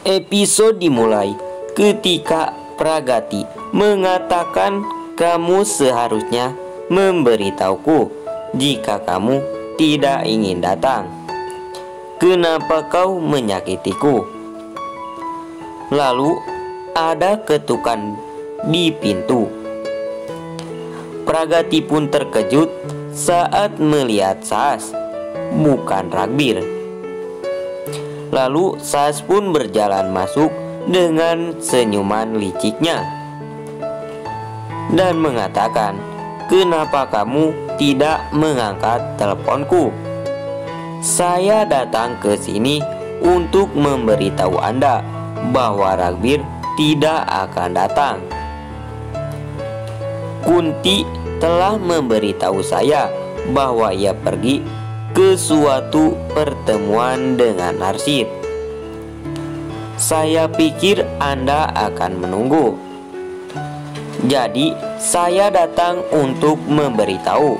Episode dimulai ketika Pragati mengatakan kamu seharusnya memberitahuku jika kamu tidak ingin datang. Kenapa kau menyakitiku? Lalu ada ketukan di pintu. Pragati pun terkejut saat melihat Saas, bukan Ragbir. Lalu Saas pun berjalan masuk dengan senyuman liciknya dan mengatakan, "Kenapa kamu tidak mengangkat teleponku? Saya datang ke sini untuk memberitahu Anda bahwa Ragbir tidak akan datang. Kunti telah memberitahu saya bahwa ia pergi ke suatu pertemuan dengan Harsit. Saya pikir Anda akan menunggu. Jadi saya datang untuk memberitahu."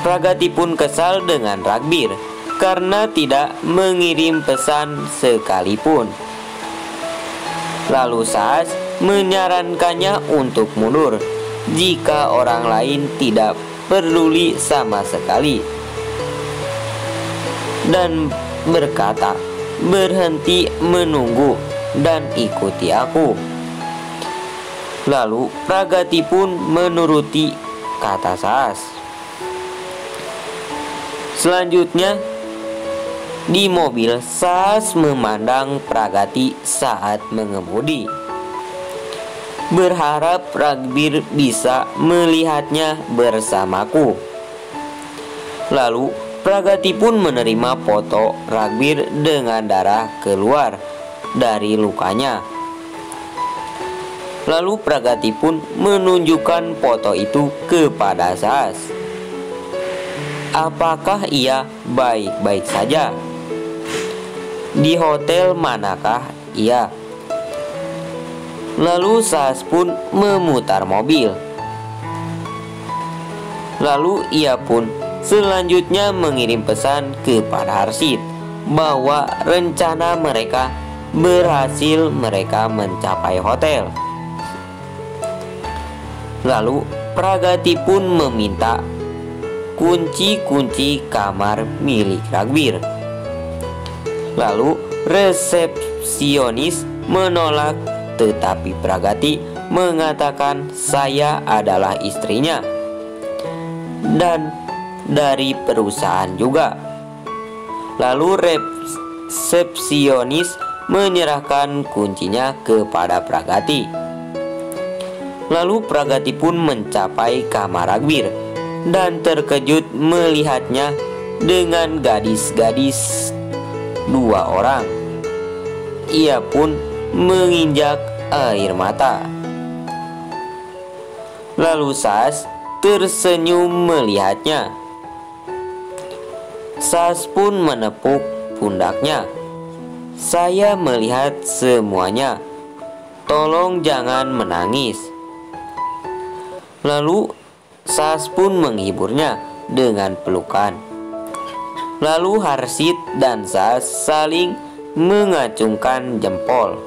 Pragati pun kesal dengan Ragbir karena tidak mengirim pesan sekalipun. Lalu Saas menyarankannya untuk mundur jika orang lain tidak peduli sama sekali, dan berkata, "Berhenti menunggu dan ikuti aku." Lalu Pragati pun menuruti kata Saas. Selanjutnya di mobil, Saas memandang Pragati saat mengemudi, berharap Ragbir bisa melihatnya bersamaku. Lalu Pragati pun menerima foto Ragbir dengan darah keluar dari lukanya. Lalu Pragati pun menunjukkan foto itu kepada Saas. Apakah ia baik-baik saja? Di hotel manakah ia? Lalu Saas pun memutar mobil. Lalu ia pun selanjutnya mengirim pesan kepada Harsit bahwa rencana mereka berhasil, mereka mencapai hotel. Lalu Pragati pun meminta kunci-kunci kamar milik Ragbir. Lalu resepsionis menolak, tetapi Pragati mengatakan saya adalah istrinya dan dari perusahaan juga. Lalu resepsionis menyerahkan kuncinya kepada Pragati. Lalu Pragati pun mencapai kamar Ragbir dan terkejut melihatnya dengan gadis-gadis 2 orang. Ia pun menginjak air mata. Lalu Saas tersenyum melihatnya. Saas pun menepuk pundaknya. "Saya melihat semuanya. Tolong jangan menangis." Lalu Saas pun menghiburnya dengan pelukan. Lalu Harsit dan Saas saling mengacungkan jempol.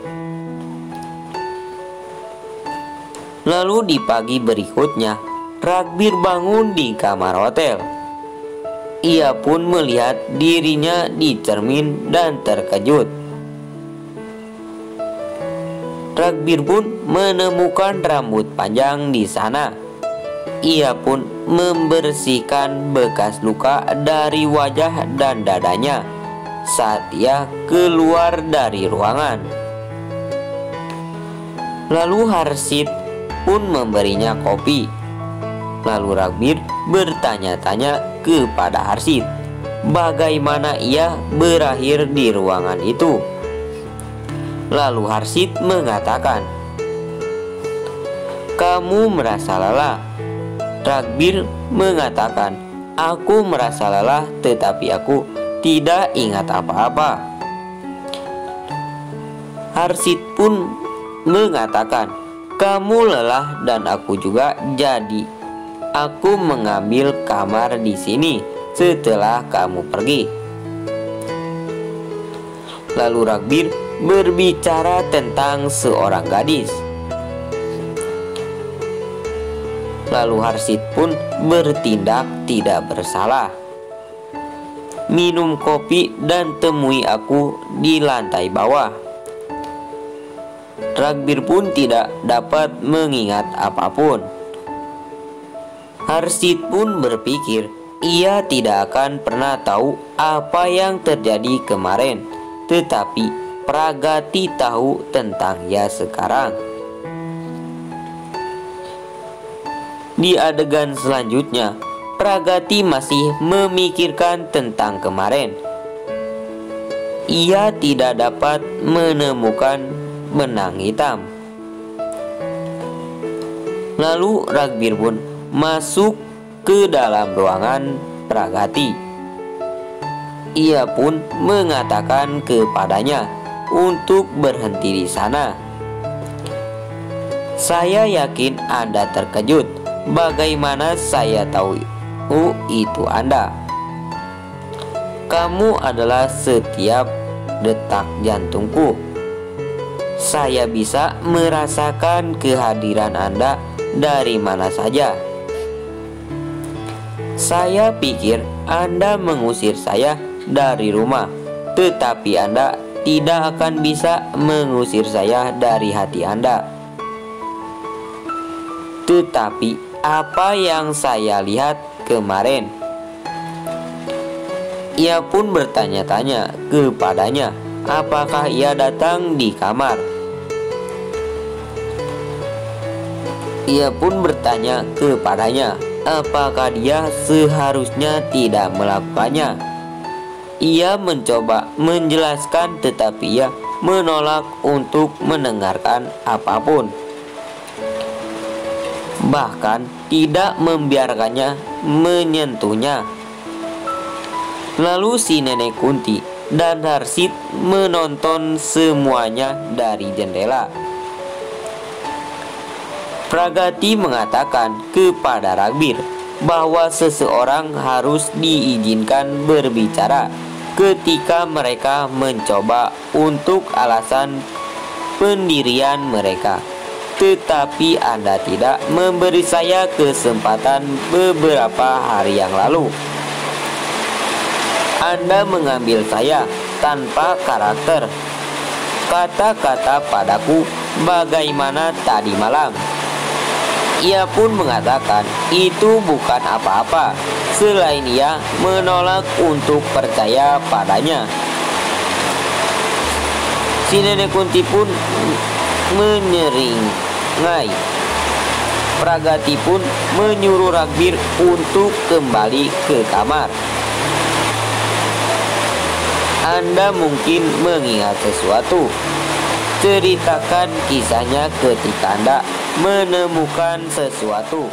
Lalu di pagi berikutnya, Ragbir bangun di kamar hotel. Ia pun melihat dirinya di cermin dan terkejut. Ragbir pun menemukan rambut panjang di sana. Ia pun membersihkan bekas luka dari wajah dan dadanya saat ia keluar dari ruangan. Lalu Harsit pun memberinya kopi. Lalu Ragbir bertanya-tanya kepada Harsit bagaimana ia berakhir di ruangan itu. Lalu Harsit mengatakan, "Kamu merasa lelah." Ragbir mengatakan, "Aku merasa lelah, tetapi aku tidak ingat apa-apa." Harsit pun mengatakan, "Kamu lelah dan aku juga, jadi aku mengambil kamar di sini setelah kamu pergi." Lalu Ragbir berbicara tentang seorang gadis. Lalu Harsid pun bertindak tidak bersalah. Minum kopi dan temui aku di lantai bawah. Ragbir pun tidak dapat mengingat apapun. Harsid pun berpikir ia tidak akan pernah tahu apa yang terjadi kemarin, tetapi Pragati tahu tentang ia sekarang. Di adegan selanjutnya, Pragati masih memikirkan tentang kemarin. Ia tidak dapat menemukan benang hitam. Lalu Ragbir pun masuk ke dalam ruangan Pragati. Ia pun mengatakan kepadanya untuk berhenti di sana. Saya yakin Anda terkejut. Bagaimana saya tahu itu Anda? Kamu adalah setiap detak jantungku. Saya bisa merasakan kehadiran Anda dari mana saja. Saya pikir Anda mengusir saya dari rumah, tetapi Anda tidak akan bisa mengusir saya dari hati Anda. Tetapi apa yang saya lihat kemarin? Ia pun bertanya-tanya kepadanya, apakah ia datang di kamar? Ia pun bertanya kepadanya, apakah dia seharusnya tidak melakukannya? Ia mencoba menjelaskan, tetapi ia menolak untuk mendengarkan apapun. Bahkan tidak membiarkannya menyentuhnya. Lalu si nenek Kunti dan Harsid menonton semuanya dari jendela. Pragati mengatakan kepada Ragbir bahwa seseorang harus diizinkan berbicara ketika mereka mencoba untuk alasan pendirian mereka. Tetapi Anda tidak memberi saya kesempatan beberapa hari yang lalu. Anda mengambil saya tanpa karakter. Kata-kata padaku bagaimana tadi malam. Ia pun mengatakan itu bukan apa-apa, selain ia menolak untuk percaya padanya. Si nenek Kunti pun menyeringai. Pragati pun menyuruh Ragbir untuk kembali ke kamar. Anda mungkin mengingat sesuatu. Ceritakan kisahnya ketika Anda menemukan sesuatu.